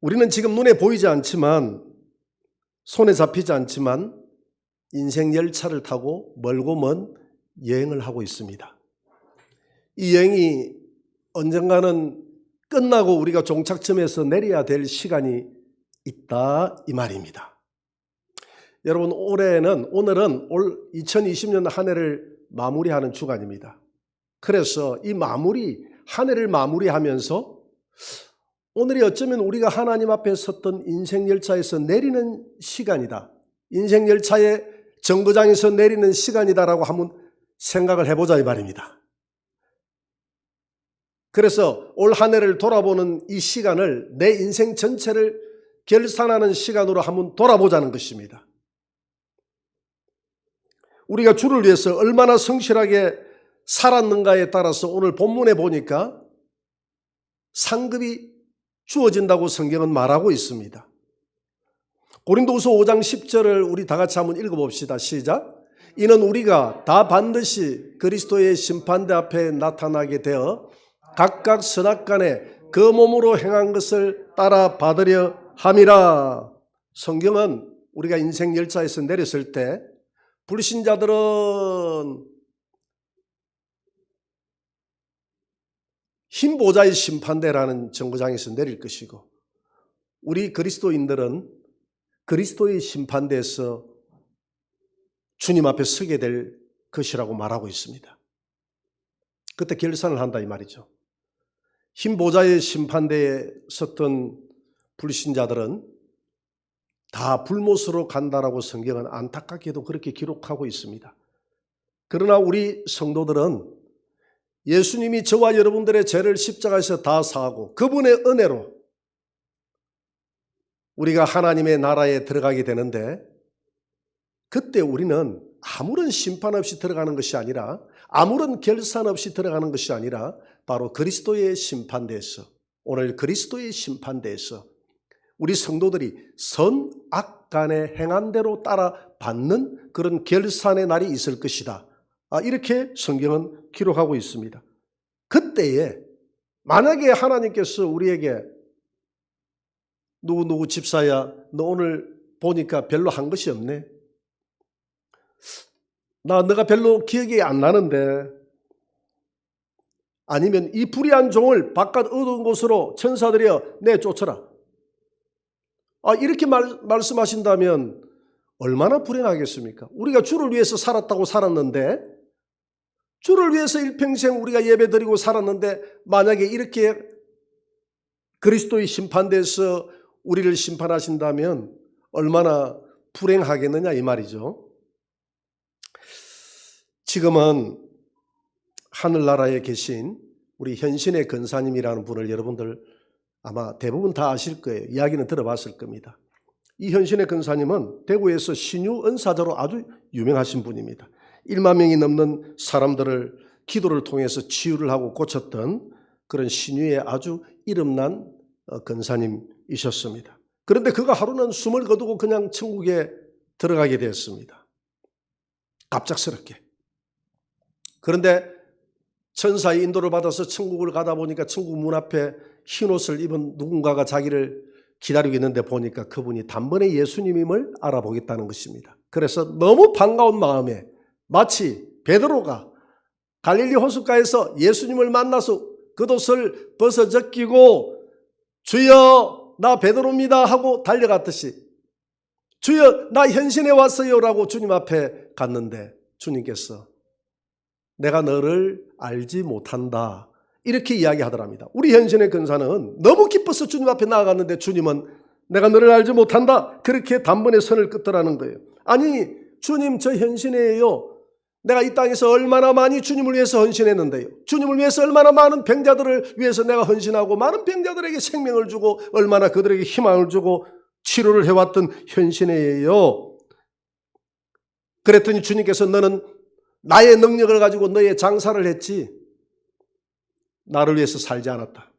우리는 지금 눈에 보이지 않지만, 손에 잡히지 않지만 인생 열차를 타고 멀고 먼 여행을 하고 있습니다. 이 여행이 언젠가는 끝나고 우리가 종착점에서 내려야 될 시간이 있다 이 말입니다. 여러분, 오늘은 올 2020년 한 해를 마무리하는 주간입니다. 그래서 이 한 해를 마무리하면서 오늘이 어쩌면 우리가 하나님 앞에 섰던 인생 열차에서 내리는 시간이다, 인생 열차의 정거장에서 내리는 시간이다라고 한번 생각을 해보자 이 말입니다. 그래서 올 한 해를 돌아보는 이 시간을 내 인생 전체를 결산하는 시간으로 한번 돌아보자는 것입니다. 우리가 주를 위해서 얼마나 성실하게 살았는가에 따라서 오늘 본문에 보니까 상급이 주어진다고 성경은 말하고 있습니다. 고린도후서 5장 10절을 우리 다 같이 한번 읽어봅시다. 시작. 이는 우리가 다 반드시 그리스도의 심판대 앞에 나타나게 되어 각각 선악간에 그 몸으로 행한 것을 따라 받으려 함이라. 성경은 우리가 인생 열차에서 내렸을 때 불신자들은 흰 보좌의 심판대라는 정거장에서 내릴 것이고, 우리 그리스도인들은 그리스도의 심판대에서 주님 앞에 서게 될 것이라고 말하고 있습니다. 그때 결산을 한다 이 말이죠. 흰 보좌의 심판대에 섰던 불신자들은 다 불못으로 간다라고 성경은 안타깝게도 그렇게 기록하고 있습니다. 그러나 우리 성도들은 예수님이 저와 여러분들의 죄를 십자가에서 다 사하고 그분의 은혜로 우리가 하나님의 나라에 들어가게 되는데, 그때 우리는 아무런 심판 없이 들어가는 것이 아니라, 아무런 결산 없이 들어가는 것이 아니라 바로 그리스도의 심판대에서, 오늘 그리스도의 심판대에서 우리 성도들이 선악 간에 행한 대로 따라 받는 그런 결산의 날이 있을 것이다, 이렇게 성경은 기록하고 있습니다. 그때에 만약에 하나님께서 우리에게 누구 집사야, 너 오늘 보니까 별로 한 것이 없네, 너가 별로 기억이 안 나는데, 아니면 이 불의한 종을 바깥 어두운 곳으로 천사들이여 내쫓아라, 이렇게 말씀하신다면 얼마나 불행하겠습니까? 우리가 주를 위해서 살았다고 살았는데, 주를 위해서 일평생 우리가 예배드리고 살았는데, 만약에 이렇게 그리스도의 심판대에서 우리를 심판하신다면 얼마나 불행하겠느냐 이 말이죠. 지금은 하늘나라에 계신 우리 현신의 근사님이라는 분을 여러분들 아마 대부분 다 아실 거예요. 이야기는 들어봤을 겁니다. 이 현신의 근사님은 대구에서 신유 은사자로 아주 유명하신 분입니다. 1만 명이 넘는 사람들을 기도를 통해서 치유를 하고 고쳤던 그런 신유의 아주 이름난 근사님이셨습니다. 그런데 그가 하루는 숨을 거두고 그냥 천국에 들어가게 되었습니다. 갑작스럽게. 그런데 천사의 인도를 받아서 천국을 가다 보니까 천국 문 앞에 흰 옷을 입은 누군가가 자기를 기다리고 있는데 보니까 그분이 단번에 예수님임을 알아보겠다는 것입니다. 그래서 너무 반가운 마음에 마치 베드로가 갈릴리 호숫가에서 예수님을 만나서 겉옷을 벗어 제끼고 주여 나 베드로입니다 하고 달려갔듯이, 주여 나 현신에 왔어요 라고 주님 앞에 갔는데 주님께서 내가 너를 알지 못한다 이렇게 이야기하더랍니다. 우리 현신의 근사는 너무 기뻐서 주님 앞에 나아갔는데 주님은 내가 너를 알지 못한다 그렇게 단번에 선을 긋더라는 거예요. 아니 주님, 저 헌신해요. 내가 이 땅에서 얼마나 많이 주님을 위해서 헌신했는데요. 주님을 위해서 얼마나 많은 병자들을 위해서 내가 헌신하고 많은 병자들에게 생명을 주고 얼마나 그들에게 희망을 주고 치료를 해왔던 헌신해요. 그랬더니 주님께서 너는 나의 능력을 가지고 너의 장사를 했지 나를 위해서 살지 않았다.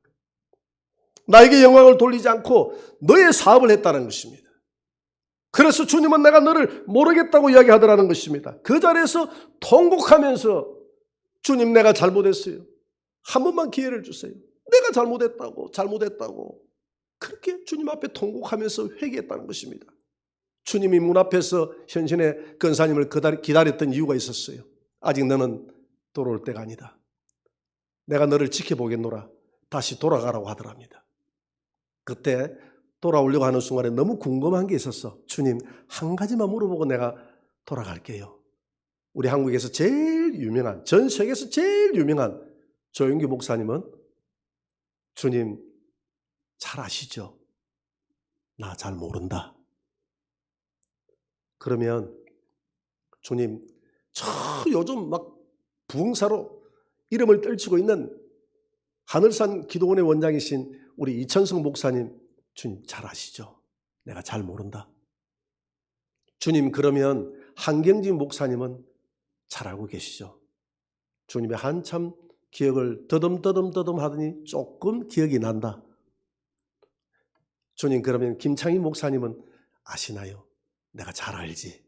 나에게 영광을 돌리지 않고 너의 사업을 했다는 것입니다. 그래서 주님은 내가 너를 모르겠다고 이야기하더라는 것입니다. 그 자리에서 통곡하면서 주님 내가 잘못했어요. 한 번만 기회를 주세요. 내가 잘못했다고. 그렇게 주님 앞에 통곡하면서 회개했다는 것입니다. 주님이 문 앞에서 현신의 권사님을 기다렸던 이유가 있었어요. 아직 너는 돌아올 때가 아니다. 내가 너를 지켜보겠노라. 다시 돌아가라고 하더랍니다. 그때 돌아오려고 하는 순간에 너무 궁금한 게 있었어. 주님, 한 가지만 물어보고 내가 돌아갈게요. 우리 한국에서 제일 유명한, 전 세계에서 제일 유명한 조영기 목사님은 주님 잘 아시죠? 나 잘 모른다. 그러면 주님, 저 요즘 막 부흥사로 이름을 떨치고 있는 하늘산 기도원의 원장이신 우리 이천성 목사님, 주님 잘 아시죠? 내가 잘 모른다. 주님, 그러면 한경진 목사님은 잘 알고 계시죠? 주님의 한참 기억을 더듬 하더니 조금 기억이 난다. 주님, 그러면 김창희 목사님은 아시나요? 내가 잘 알지.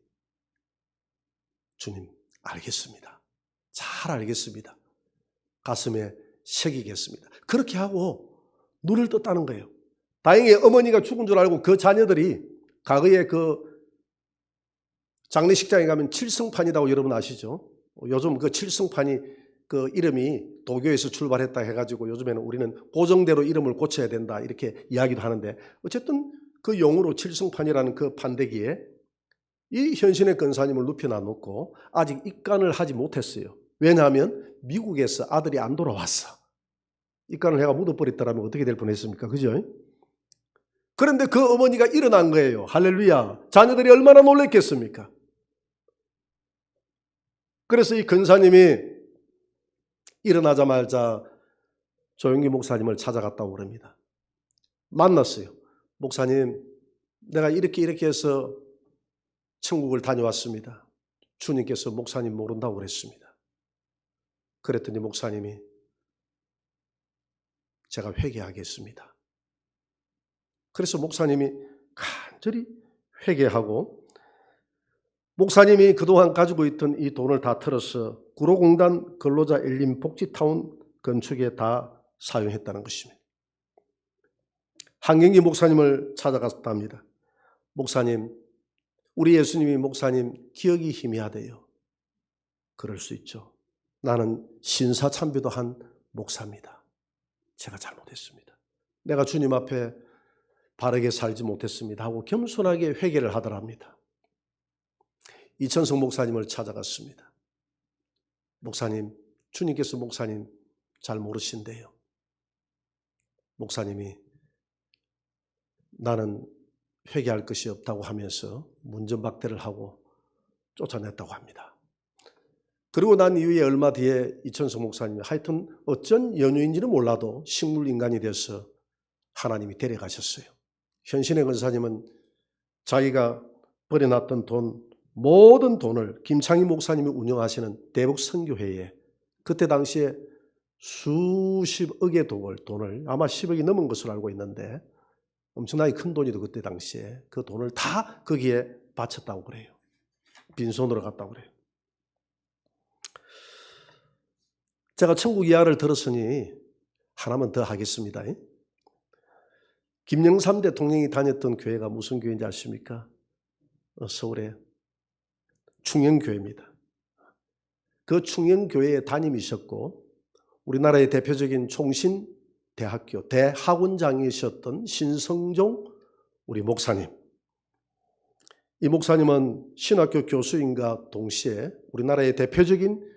주님, 알겠습니다. 잘 알겠습니다. 가슴에 새기겠습니다. 그렇게 하고 눈을 떴다는 거예요. 다행히 어머니가 죽은 줄 알고 그 자녀들이 과거에 그 장례식장에 가면 칠성판이라고 여러분 아시죠? 요즘 그 칠성판이 그 이름이 도교에서 출발했다 해가지고 요즘에는 우리는 고정대로 이름을 고쳐야 된다 이렇게 이야기도 하는데, 어쨌든 그 용어로 칠성판이라는 그 판대기에 이 현신의 권사님을 눕혀놔놓고 아직 입간을 하지 못했어요. 왜냐하면 미국에서 아들이 안 돌아왔어. 입간을 해가 묻어버렸더라면 어떻게 될 뻔했습니까? 그죠? 그런데 그 어머니가 일어난 거예요. 할렐루야. 자녀들이 얼마나 놀랬겠습니까? 그래서 이 권사님이 일어나자마자 조영기 목사님을 찾아갔다고 그럽니다. 만났어요. 목사님, 내가 이렇게 해서 천국을 다녀왔습니다. 주님께서 목사님 모른다고 그랬습니다. 그랬더니 목사님이 제가 회개하겠습니다. 그래서 목사님이 간절히 회개하고 목사님이 그동안 가지고 있던 이 돈을 다 털어서 구로공단 근로자 엘림 복지타운 건축에 다 사용했다는 것입니다. 한경기 목사님을 찾아갔답니다. 목사님, 우리 예수님이 목사님 기억이 희미하대요. 그럴 수 있죠. 나는 신사참배도 한 목사입니다. 제가 잘못했습니다. 내가 주님 앞에 바르게 살지 못했습니다 하고 겸손하게 회개를 하더랍니다. 이천성 목사님을 찾아갔습니다. 목사님, 주님께서 목사님 잘 모르신대요. 목사님이 나는 회개할 것이 없다고 하면서 문전박대를 하고 쫓아냈다고 합니다. 그리고 난 이후에 얼마 뒤에 이천성 목사님이 하여튼 어쩐 연유인지는 몰라도 식물인간이 돼서 하나님이 데려가셨어요. 현신의 권사님은 자기가 버려놨던 돈, 모든 돈을 김창희 목사님이 운영하시는 대북 선교회에 그때 당시에 수십억의 돈을 아마 10억이 넘은 것으로 알고 있는데 엄청나게 큰 돈이도 그때 당시에 그 돈을 다 거기에 바쳤다고 그래요. 빈손으로 갔다고 그래요. 제가 천국 이야기를 들었으니 하나만 더 하겠습니다. 김영삼 대통령이 다녔던 교회가 무슨 교회인지 아십니까? 서울에 충영교회입니다. 그 충영교회의 담임이셨고 우리나라의 대표적인 총신대학교 대학원장이셨던 신성종 우리 목사님. 이 목사님은 신학교 교수인과 동시에 우리나라의 대표적인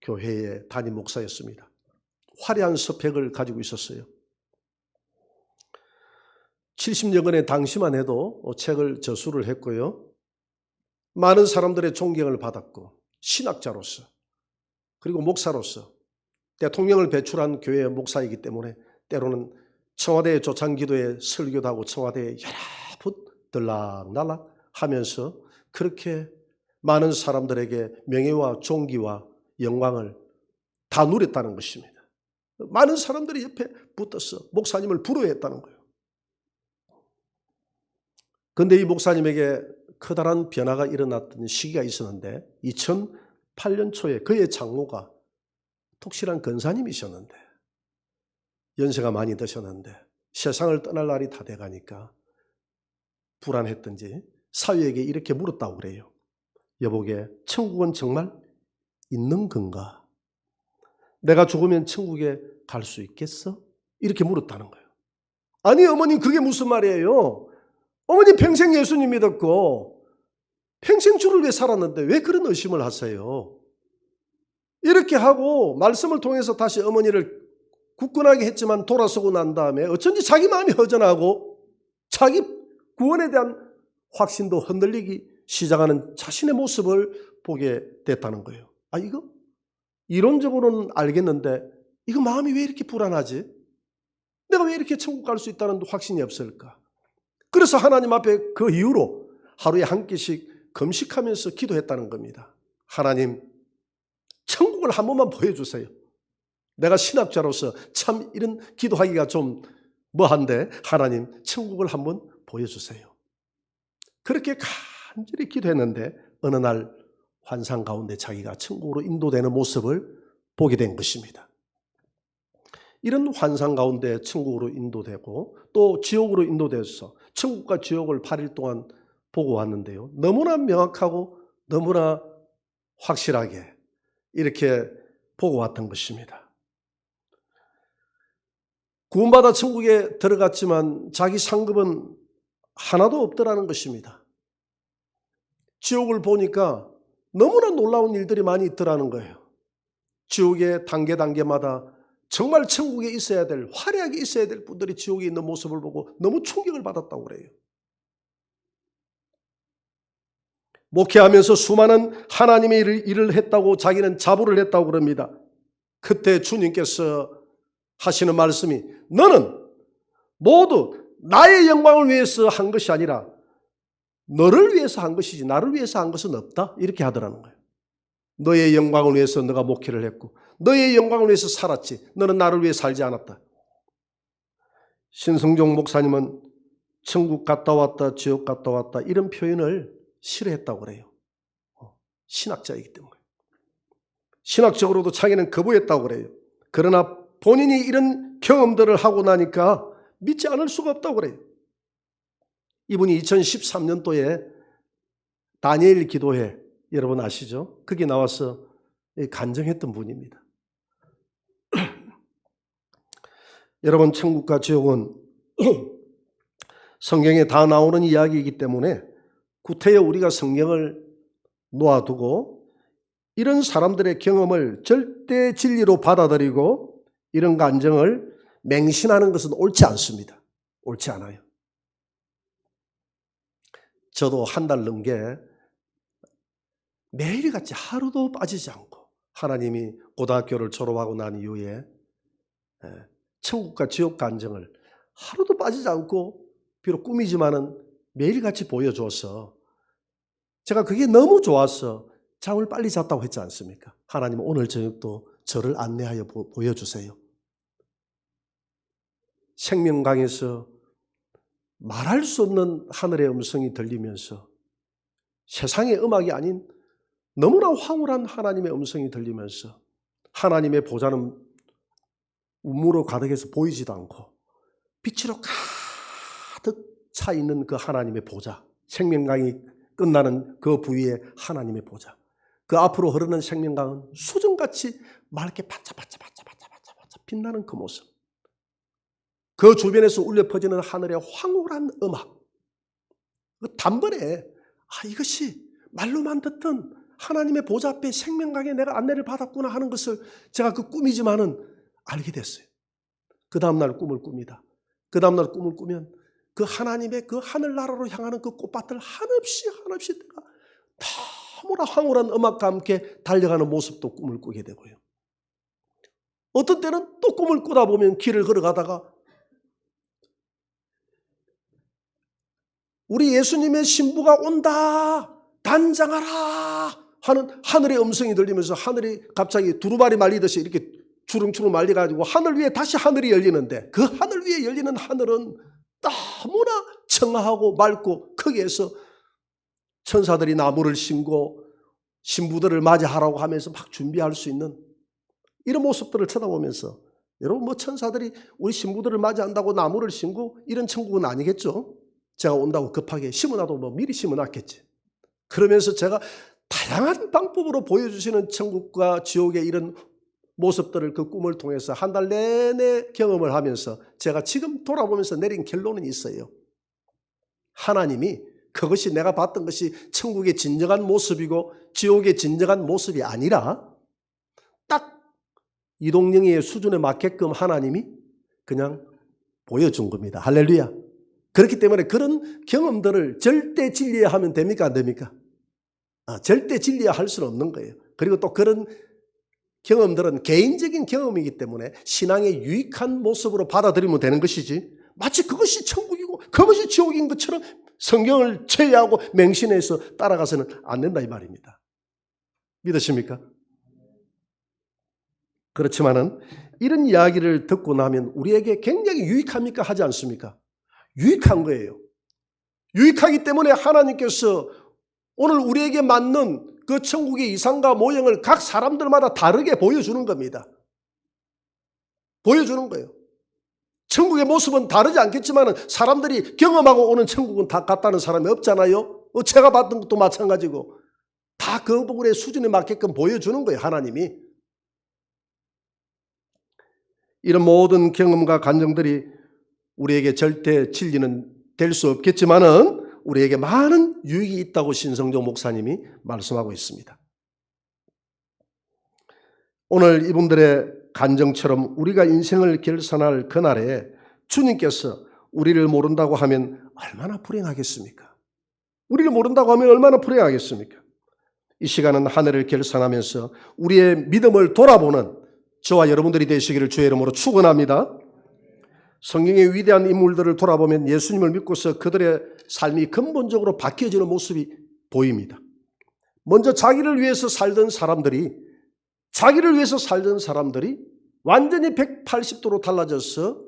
교회의 담임 목사였습니다. 화려한 스펙을 가지고 있었어요. 70여권의 당시만 해도 책을 저수를 했고요. 많은 사람들의 존경을 받았고 신학자로서 그리고 목사로서 대통령을 배출한 교회의 목사이기 때문에 때로는 청와대 조창기도에 설교도 하고 청와대에 여러 번 들락날락 하면서 그렇게 많은 사람들에게 명예와 존귀와 영광을 다 누렸다는 것입니다. 많은 사람들이 옆에 붙어서 목사님을 부러워했다는 거예요. 그런데 이 목사님에게 커다란 변화가 일어났던 시기가 있었는데 2008년 초에 그의 장모가 독실한 권사님이셨는데 연세가 많이 드셨는데 세상을 떠날 날이 다 돼가니까 불안했던지 사위에게 이렇게 물었다고 그래요. 여보게, 천국은 정말 있는 건가? 내가 죽으면 천국에 갈 수 있겠어? 이렇게 물었다는 거예요. 아니 어머님, 그게 무슨 말이에요? 어머니 평생 예수님 믿었고 평생 주를 위해 살았는데 왜 그런 의심을 하세요? 이렇게 하고 말씀을 통해서 다시 어머니를 굳건하게 했지만 돌아서고 난 다음에 어쩐지 자기 마음이 허전하고 자기 구원에 대한 확신도 흔들리기 시작하는 자신의 모습을 보게 됐다는 거예요. 아, 이거 이론적으로는 알겠는데 이거 마음이 왜 이렇게 불안하지? 내가 왜 이렇게 천국 갈 수 있다는 확신이 없을까? 그래서 하나님 앞에 그 이후로 하루에 한 끼씩 금식하면서 기도했다는 겁니다. 하나님, 천국을 한 번만 보여주세요. 내가 신학자로서 참 이런 기도하기가 좀 뭐한데, 하나님 천국을 한번 보여주세요. 그렇게 간절히 기도했는데 어느 날 환상 가운데 자기가 천국으로 인도되는 모습을 보게 된 것입니다. 이런 환상 가운데 천국으로 인도되고 또 지옥으로 인도돼서 천국과 지옥을 8일 동안 보고 왔는데요. 너무나 명확하고 너무나 확실하게 이렇게 보고 왔던 것입니다. 구원받아 천국에 들어갔지만 자기 상급은 하나도 없더라는 것입니다. 지옥을 보니까 너무나 놀라운 일들이 많이 있더라는 거예요. 지옥의 단계마다 정말 천국에 있어야 될, 화려하게 있어야 될 분들이 지옥에 있는 모습을 보고 너무 충격을 받았다고 그래요. 목회하면서 수많은 하나님의 일을 했다고 자기는 자부를 했다고 그럽니다. 그때 주님께서 하시는 말씀이, 너는 모두 나의 영광을 위해서 한 것이 아니라 너를 위해서 한 것이지 나를 위해서 한 것은 없다, 이렇게 하더라는 거예요. 너의 영광을 위해서 너가 목회를 했고 너의 영광을 위해서 살았지 너는 나를 위해 살지 않았다. 신성종 목사님은 천국 갔다 왔다 지옥 갔다 왔다 이런 표현을 싫어했다고 그래요. 신학자이기 때문에. 신학적으로도 자기는 거부했다고 그래요. 그러나 본인이 이런 경험들을 하고 나니까 믿지 않을 수가 없다고 그래요. 이분이 2013년도에 다니엘 기도회, 여러분 아시죠? 거기 나와서 간증했던 분입니다. 여러분, 천국과 지옥은 성경에 다 나오는 이야기이기 때문에 구태여 우리가 성경을 놓아두고 이런 사람들의 경험을 절대 진리로 받아들이고 이런 간증을 맹신하는 것은 옳지 않습니다. 옳지 않아요. 저도 한 달 넘게 매일같이 하루도 빠지지 않고 하나님이 고등학교를 졸업하고 난 이후에 천국과 지옥 간증을 하루도 빠지지 않고 비록 꿈이지만은 매일같이 보여줘서 제가 그게 너무 좋아서 잠을 빨리 잤다고 했지 않습니까? 하나님은 오늘 저녁도 저를 안내하여 보여주세요. 생명강에서 말할 수 없는 하늘의 음성이 들리면서 세상의 음악이 아닌 너무나 황홀한 하나님의 음성이 들리면서 하나님의 보좌는 우물로 가득해서 보이지도 않고 빛으로 가득 차 있는 그 하나님의 보좌, 생명강이 끝나는 그 부위에 하나님의 보좌, 그 앞으로 흐르는 생명강은 수정같이 맑게 반짝반짝 빛나는 그 모습, 그 주변에서 울려 퍼지는 하늘의 황홀한 음악, 단번에 이것이 말로만 듣던 하나님의 보좌 앞에 생명강에 내가 안내를 받았구나 하는 것을 제가 그 꿈이지만은 알게 됐어요. 그 다음날 꿈을 꿉니다. 그 다음날 꿈을 꾸면 그 하나님의 그 하늘나라로 향하는 그 꽃밭을 한없이 내가 너무나 황홀한 음악과 함께 달려가는 모습도 꿈을 꾸게 되고요. 어떤 때는 또 꿈을 꾸다 보면 길을 걸어가다가 우리 예수님의 신부가 온다, 단장하라 하는 하늘의 음성이 들리면서 하늘이 갑자기 두루마리 말리듯이 이렇게 주렁주렁 말려가지고 하늘 위에 다시 하늘이 열리는데 그 하늘 위에 열리는 하늘은 너무나 청아하고 맑고 거기에서 천사들이 나무를 심고 신부들을 맞이하라고 하면서 막 준비할 수 있는 이런 모습들을 쳐다보면서 여러분 뭐 천사들이 우리 신부들을 맞이한다고 나무를 심고 이런 천국은 아니겠죠. 제가 온다고 급하게 심어놔도 뭐 미리 심어놨겠지. 그러면서 제가 다양한 방법으로 보여주시는 천국과 지옥의 이런 모습들을 그 꿈을 통해서 한 달 내내 경험을 하면서 제가 지금 돌아보면서 내린 결론은 있어요. 하나님이 그것이 내가 봤던 것이 천국의 진정한 모습이고 지옥의 진정한 모습이 아니라 딱 이동영이의 수준에 맞게끔 하나님이 그냥 보여준 겁니다. 할렐루야. 그렇기 때문에 그런 경험들을 절대 진리화하면 됩니까? 안 됩니까? 절대 진리화할 수는 없는 거예요. 그리고 또 그런 경험들은 개인적인 경험이기 때문에 신앙의 유익한 모습으로 받아들이면 되는 것이지 마치 그것이 천국이고 그것이 지옥인 것처럼 성경을 제외하고 맹신해서 따라가서는 안 된다 이 말입니다. 믿으십니까? 그렇지만은 이런 이야기를 듣고 나면 우리에게 굉장히 유익합니까? 하지 않습니까? 유익한 거예요. 유익하기 때문에 하나님께서 오늘 우리에게 맞는 그 천국의 이상과 모형을 각 사람들마다 다르게 보여주는 겁니다. 보여주는 거예요. 천국의 모습은 다르지 않겠지만 사람들이 경험하고 오는 천국은 다 같다는 사람이 없잖아요. 제가 봤던 것도 마찬가지고 다 그 부분의 수준에 맞게끔 보여주는 거예요. 하나님이. 이런 모든 경험과 감정들이 우리에게 절대 진리는 될 수 없겠지만은 우리에게 많은 유익이 있다고 신성종 목사님이 말씀하고 있습니다. 오늘 이분들의 간증처럼 우리가 인생을 결산할 그날에 주님께서 우리를 모른다고 하면 얼마나 불행하겠습니까? 우리를 모른다고 하면 얼마나 불행하겠습니까? 이 시간은 한 해를 결산하면서 우리의 믿음을 돌아보는 저와 여러분들이 되시기를 주의 이름으로 축원합니다. 성경의 위대한 인물들을 돌아보면 예수님을 믿고서 그들의 삶이 근본적으로 바뀌어지는 모습이 보입니다. 먼저 자기를 위해서 살던 사람들이 완전히 180도로 달라져서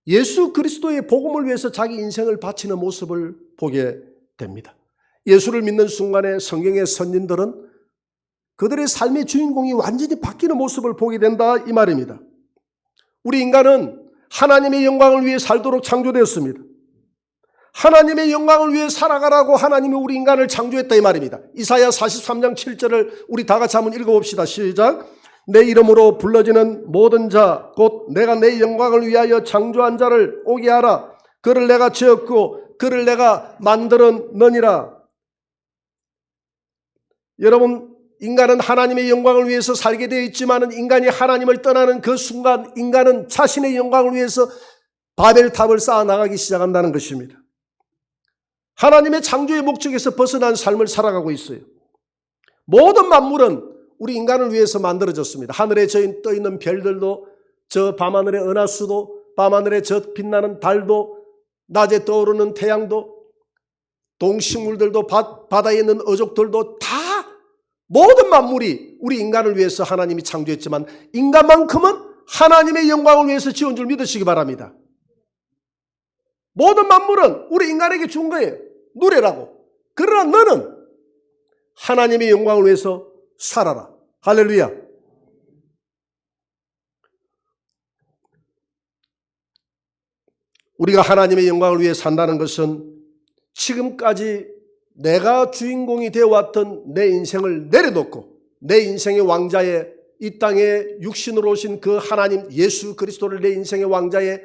예수 그리스도의 복음을 위해서 자기 인생을 바치는 모습을 보게 됩니다. 예수를 믿는 순간에 성경의 선진들은 그들의 삶의 주인공이 완전히 바뀌는 모습을 보게 된다 이 말입니다. 우리 인간은 하나님의 영광을 위해 살도록 창조되었습니다. 하나님의 영광을 위해 살아가라고 하나님이 우리 인간을 창조했다 이 말입니다. 이사야 43장 7절을 우리 다 같이 한번 읽어봅시다. 시작. 내 이름으로 불러지는 모든 자 곧 내가 내 영광을 위하여 창조한 자를 오게 하라. 그를 내가 지었고 그를 내가 만들었느니라. 여러분 인간은 하나님의 영광을 위해서 살게 되어 있지만 인간이 하나님을 떠나는 그 순간 인간은 자신의 영광을 위해서 바벨탑을 쌓아 나가기 시작한다는 것입니다. 하나님의 창조의 목적에서 벗어난 삶을 살아가고 있어요. 모든 만물은 우리 인간을 위해서 만들어졌습니다. 하늘에 떠 있는 별들도 저 밤하늘의 은하수도 밤하늘에 저 빛나는 달도 낮에 떠오르는 태양도 동식물들도 바다에 있는 어족들도 다 모든 만물이 우리 인간을 위해서 하나님이 창조했지만 인간만큼은 하나님의 영광을 위해서 지은 줄 믿으시기 바랍니다. 모든 만물은 우리 인간에게 준 거예요. 누리라고. 그러나 너는 하나님의 영광을 위해서 살아라. 할렐루야. 우리가 하나님의 영광을 위해 산다는 것은 지금까지 내가 주인공이 되어왔던 내 인생을 내려놓고 내 인생의 왕자에 이 땅에 육신으로 오신 그 하나님 예수 그리스도를 내 인생의 왕자의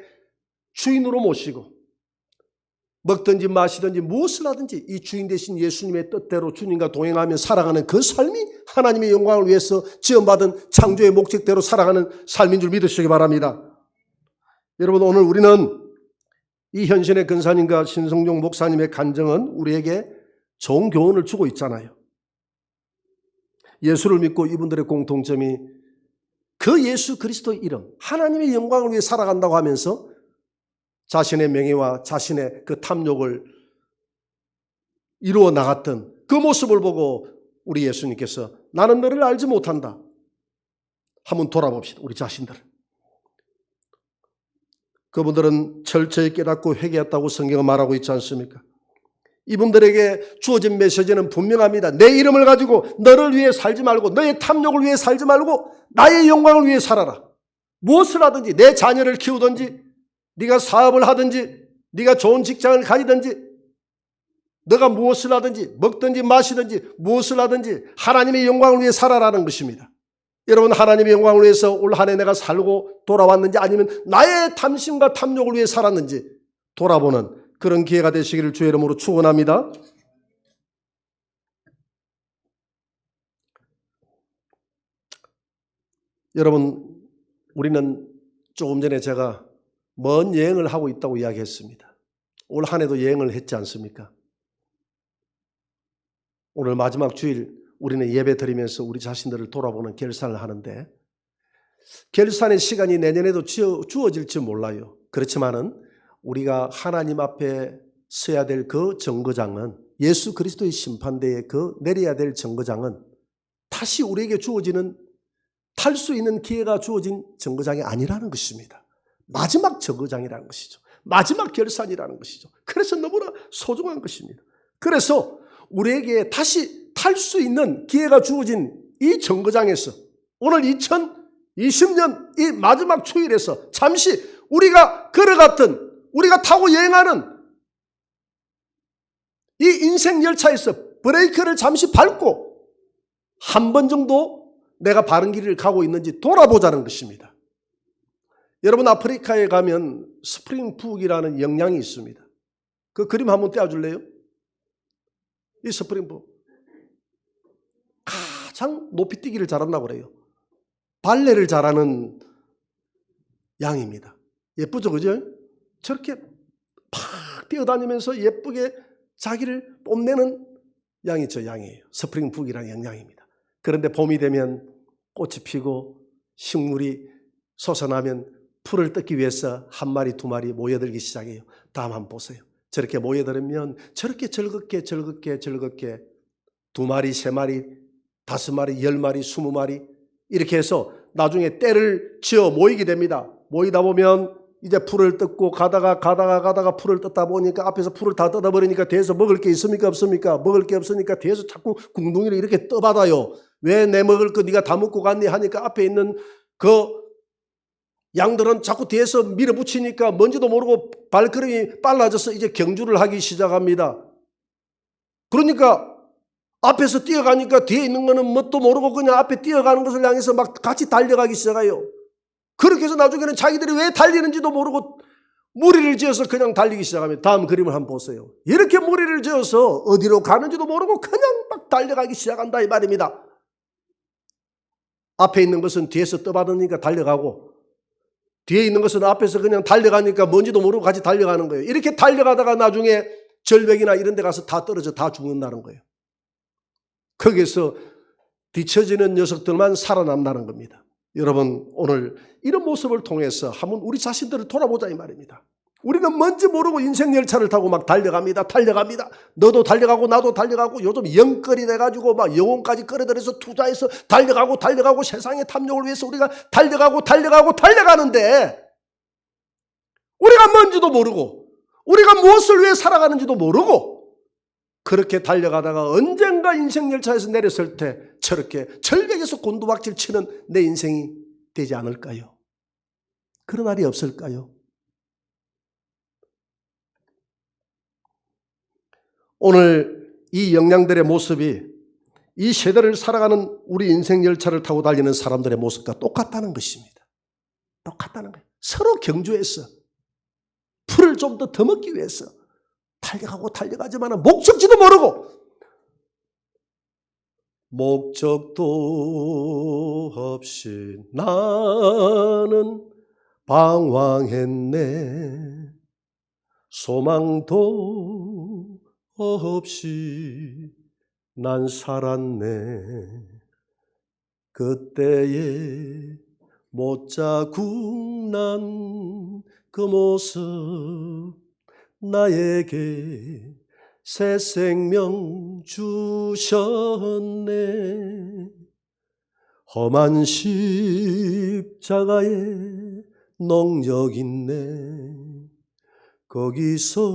주인으로 모시고 먹든지 마시든지 무엇을 하든지 이 주인 되신 예수님의 뜻대로 주님과 동행하며 살아가는 그 삶이 하나님의 영광을 위해서 지원받은 창조의 목적대로 살아가는 삶인 줄 믿으시기 바랍니다. 여러분 오늘 우리는 이 현신의 근사님과 신성종 목사님의 간증은 우리에게 좋은 교훈을 주고 있잖아요. 예수를 믿고 이분들의 공통점이 그 예수 그리스도 이름 하나님의 영광을 위해 살아간다고 하면서 자신의 명예와 자신의 그 탐욕을 이루어 나갔던 그 모습을 보고 우리 예수님께서 나는 너를 알지 못한다. 한번 돌아봅시다. 우리 자신들을. 그분들은 철저히 깨닫고 회개했다고 성경은 말하고 있지 않습니까? 이분들에게 주어진 메시지는 분명합니다. 내 이름을 가지고 너를 위해 살지 말고 너의 탐욕을 위해 살지 말고 나의 영광을 위해 살아라. 무엇을 하든지, 내 자녀를 키우든지, 네가 사업을 하든지, 네가 좋은 직장을 가지든지, 너가 무엇을 하든지, 먹든지 마시든지, 무엇을 하든지 하나님의 영광을 위해 살아라는 것입니다. 여러분, 하나님의 영광을 위해서 올 한 해 내가 살고 돌아왔는지, 아니면 나의 탐심과 탐욕을 위해 살았는지 돌아보는 그런 기회가 되시기를 주의 이름으로 축원합니다. 여러분, 우리는 조금 전에 제가 먼 여행을 하고 있다고 이야기했습니다. 올 한 해도 여행을 했지 않습니까? 오늘 마지막 주일 우리는 예배 드리면서 우리 자신들을 돌아보는 결산을 하는데, 결산의 시간이 내년에도 주어질지 몰라요. 그렇지만은 우리가 하나님 앞에 서야 될 그 정거장은, 예수 그리스도의 심판대에 그 내려야 될 정거장은 다시 우리에게 주어지는, 탈 수 있는 기회가 주어진 정거장이 아니라는 것입니다. 마지막 정거장이라는 것이죠. 마지막 결산이라는 것이죠. 그래서 너무나 소중한 것입니다. 그래서 우리에게 다시 탈 수 있는 기회가 주어진 이 정거장에서, 오늘 2020년 이 마지막 주일에서 잠시 우리가 걸어갔던, 우리가 타고 여행하는 이 인생 열차에서 브레이크를 잠시 밟고 한 번 정도 내가 바른 길을 가고 있는지 돌아보자는 것입니다. 여러분, 아프리카에 가면 스프링북이라는 영양이 있습니다. 그 그림 한번 떼어줄래요? 이 스프링북 가장 높이 뛰기를 잘한다고 그래요. 발레를 잘하는 양입니다. 예쁘죠, 그죠? 저렇게 팍 뛰어다니면서 예쁘게 자기를 뽐내는 양이 저 양이에요. 스프링북이라는 영양입니다. 그런데 봄이 되면 꽃이 피고 식물이 솟아나면 풀을 뜯기 위해서 한 마리 두 마리 모여들기 시작해요. 다음 한번 보세요. 저렇게 모여들면 저렇게 즐겁게 두 마리, 세 마리, 다섯 마리, 10마리, 20마리 이렇게 해서 나중에 때를 지어 모이게 됩니다. 모이다 보면 이제 풀을 뜯고 가다가 풀을 뜯다 보니까 앞에서 풀을 다 뜯어버리니까 뒤에서 먹을 게 있습니까 없습니까? 먹을 게 없으니까 뒤에서 자꾸 궁둥이를 이렇게 떠받아요. 왜 내 먹을 거 네가 다 먹고 갔니 하니까 앞에 있는 그 양들은 자꾸 뒤에서 밀어붙이니까 뭔지도 모르고 발걸음이 빨라져서 이제 경주를 하기 시작합니다. 그러니까 앞에서 뛰어가니까 뒤에 있는 거는 뭣도 모르고 그냥 앞에 뛰어가는 것을 향해서 막 같이 달려가기 시작해요. 그렇게 해서 나중에는 자기들이 왜 달리는지도 모르고 무리를 지어서 그냥 달리기 시작합니다. 다음 그림을 한번 보세요. 이렇게 무리를 지어서 어디로 가는지도 모르고 그냥 막 달려가기 시작한다 이 말입니다. 앞에 있는 것은 뒤에서 떠받으니까 달려가고, 뒤에 있는 것은 앞에서 그냥 달려가니까 뭔지도 모르고 같이 달려가는 거예요. 이렇게 달려가다가 나중에 절벽이나 이런 데 가서 다 떨어져 다 죽는다는 거예요. 거기에서 뒤처지는 녀석들만 살아남는다는 겁니다. 여러분, 오늘 이런 모습을 통해서 한번 우리 자신들을 돌아보자 이 말입니다. 우리는 뭔지 모르고 인생 열차를 타고 막 달려갑니다. 너도 달려가고 나도 달려가고, 요즘 영끌이 돼가지고 막 영혼까지 끌어들여서 투자해서 달려가고 세상의 탐욕을 위해서 우리가 달려가는데, 우리가 뭔지도 모르고 우리가 무엇을 위해 살아가는지도 모르고 그렇게 달려가다가 언젠가 인생 열차에서 내렸을 때 저렇게 절벽에서 곤두박질 치는 내 인생이 되지 않을까요? 그런 날이 없을까요? 오늘 이 영양들의 모습이 이 세대를 살아가는 우리 인생 열차를 타고 달리는 사람들의 모습과 똑같다는 것입니다. 똑같다는 거예요. 서로 경주해서 풀을 좀 더 먹기 위해서 달려가지만 목적지도 모르고, 목적도 없이 나는 방황했네. 소망도 없이 난 살았네. 그때에 못자국 난 그 모습 나에게 새 생명 주셨네. 험한 십자가에 능력 있네. 거기서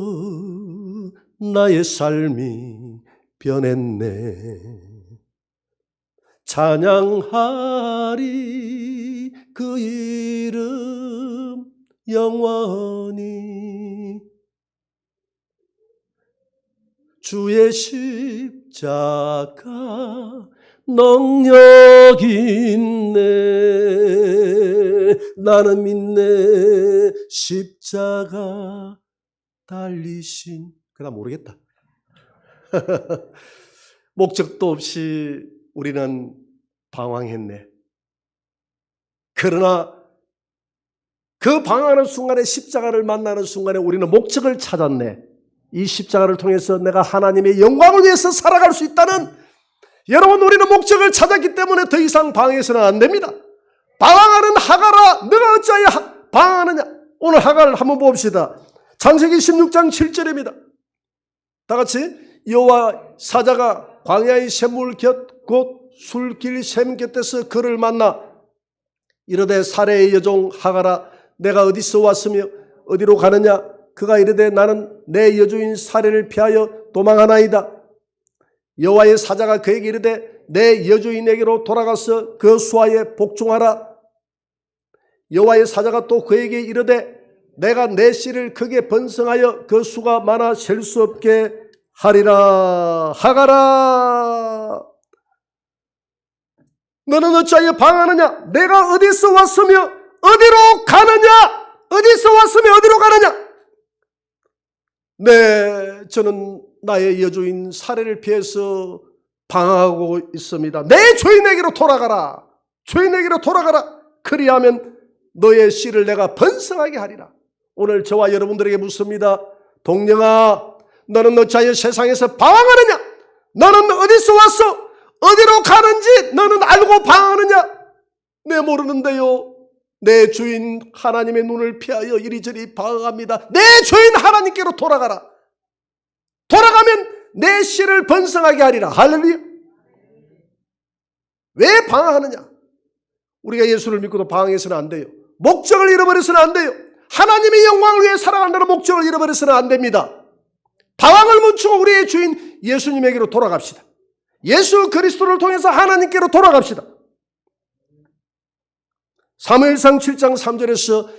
나의 삶이 변했네. 찬양하리 그 이름 영원히. 주의 십자가 능력 있네. 나는 믿네. 십자가 달리신. 그다음 모르겠다. 목적도 없이 우리는 방황했네. 그러나 그 방황하는 순간에, 십자가를 만나는 순간에 우리는 목적을 찾았네. 이 십자가를 통해서 내가 하나님의 영광을 위해서 살아갈 수 있다는, 여러분, 우리는 목적을 찾았기 때문에 더 이상 방황해서는 안 됩니다. 방황하는 하가라, 너가 어찌하여 방황하느냐. 오늘 하가를 한번 봅시다. 창세기 16장 7절입니다. 다 같이. 여호와 사자가 광야의 샘물 곁 곧 술길 샘 곁에서 그를 만나 이르되 사레의 여종 하가라, 내가 어디서 왔으며 어디로 가느냐. 그가 이르되 나는 내 여주인 사레를 피하여 도망하나이다. 여호와의 사자가 그에게 이르되 내 여주인에게로 돌아가서 그 수하에 복종하라. 여호와의 사자가 또 그에게 이르되 내가 내 씨를 크게 번성하여 그 수가 많아 셀 수 없게 하리라. 하가라, 너는 어찌하여 방황하느냐. 내가 어디서 왔으며 어디로 가느냐. 어디서 왔으며 어디로 가느냐. 네, 저는 나의 여주인 사레를 피해서 방황하고 있습니다. 내 주인에게로 돌아가라. 주인에게로 돌아가라. 그리하면 너의 씨를 내가 번성하게 하리라. 오늘 저와 여러분들에게 묻습니다. 동령아, 너는 어찌하여 세상에서 방황하느냐. 너는 어디서 왔어? 어디로 가는지 너는 알고 방황하느냐? 네, 모르는데요. 내 주인 하나님의 눈을 피하여 이리저리 방황합니다. 내 주인 하나님께로 돌아가라. 돌아가면 내 씨를 번성하게 하리라. 할렐루야. 왜 방황하느냐? 우리가 예수를 믿고도 방황해서는 안 돼요. 목적을 잃어버려서는 안 돼요. 하나님의 영광을 위해 살아간다는 목적을 잃어버려서는 안 됩니다. 방황을 멈추고 우리의 주인 예수님에게로 돌아갑시다. 예수 그리스도를 통해서 하나님께로 돌아갑시다. 사무엘상 7장 3절에서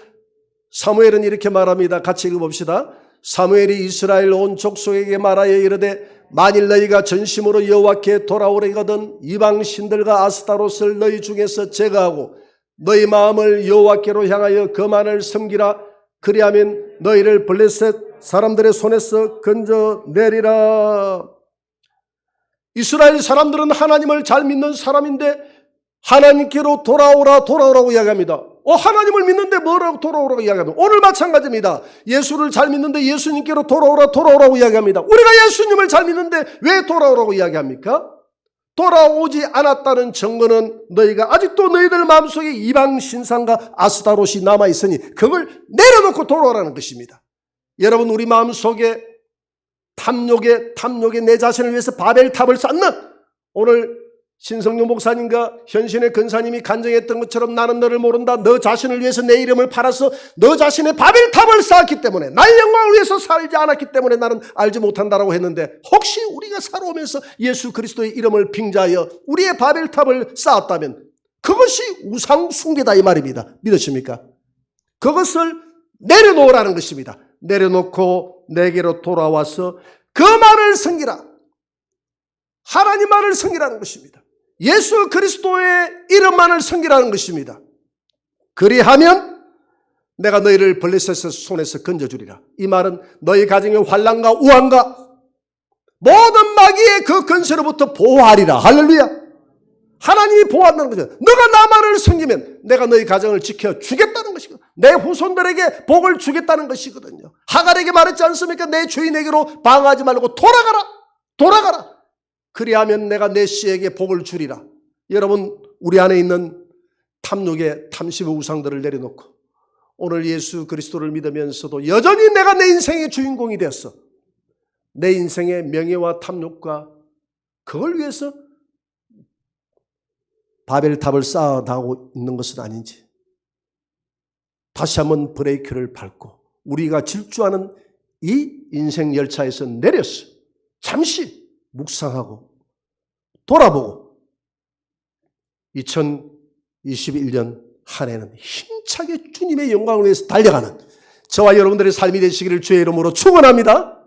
사무엘은 이렇게 말합니다. 같이 읽어봅시다. 사무엘이 이스라엘 온 족속에게 말하여 이르되 만일 너희가 전심으로 여호와께 돌아오려거든 이방 신들과 아스타롯을 너희 중에서 제거하고 너희 마음을 여호와께로 향하여 그만을 섬기라. 그리하면 너희를 블레셋 사람들의 손에서 건져내리라. 이스라엘 사람들은 하나님을 잘 믿는 사람인데 하나님께로 돌아오라고 이야기합니다. 하나님을 믿는데 뭐라고 돌아오라고 이야기합니다. 오늘 마찬가지입니다. 예수를 잘 믿는데 예수님께로 돌아오라고 이야기합니다. 우리가 예수님을 잘 믿는데 왜 돌아오라고 이야기합니까? 돌아오지 않았다는 증거는 너희가 아직도 너희들 마음속에 이방 신상과 아스타롯이 남아있으니 그걸 내려놓고 돌아오라는 것입니다. 여러분, 우리 마음속에 탐욕에 내 자신을 위해서 바벨탑을 쌓는, 오늘 신성용 목사님과 현신의 근사님이 간증했던 것처럼 나는 너를 모른다. 너 자신을 위해서 내 이름을 팔아서 너 자신의 바벨탑을 쌓았기 때문에, 나의 영광을 위해서 살지 않았기 때문에 나는 알지 못한다라고 했는데, 혹시 우리가 살아오면서 예수 그리스도의 이름을 빙자하여 우리의 바벨탑을 쌓았다면 그것이 우상 숭배다 이 말입니다. 믿으십니까? 그것을 내려놓으라는 것입니다. 내려놓고 내게로 돌아와서 그만을 섬기라. 하나님만을 섬기라는 것입니다. 예수 그리스도의 이름만을 섬기라는 것입니다. 그리하면 내가 너희를 블레셋의 손에서 건져주리라. 이 말은 너희 가정의 환난과 우환과 모든 마귀의 그 근세로부터 보호하리라. 할렐루야. 하나님이 보호한다는 거죠. 너가 나만을 섬기면 내가 너희 가정을 지켜주겠다는 것이거든요. 내 후손들에게 복을 주겠다는 것이거든요. 하갈에게 말했지 않습니까? 내 주인에게로 방황하지 말고 돌아가라. 그리하면 내가 내 씨에게 복을 주리라. 여러분, 우리 안에 있는 탐욕의 탐심의 우상들을 내려놓고 오늘 예수 그리스도를 믿으면서도 여전히 내가 내 인생의 주인공이 되었어. 내 인생의 명예와 탐욕과 그걸 위해서 바벨탑을 쌓아나가고 있는 것은 아닌지 다시 한번 브레이크를 밟고 우리가 질주하는 이 인생 열차에서 내렸어. 잠시 묵상하고 돌아보고 2021년 한 해는 힘차게 주님의 영광을 위해서 달려가는 저와 여러분들의 삶이 되시기를 주의 이름으로 축원합니다.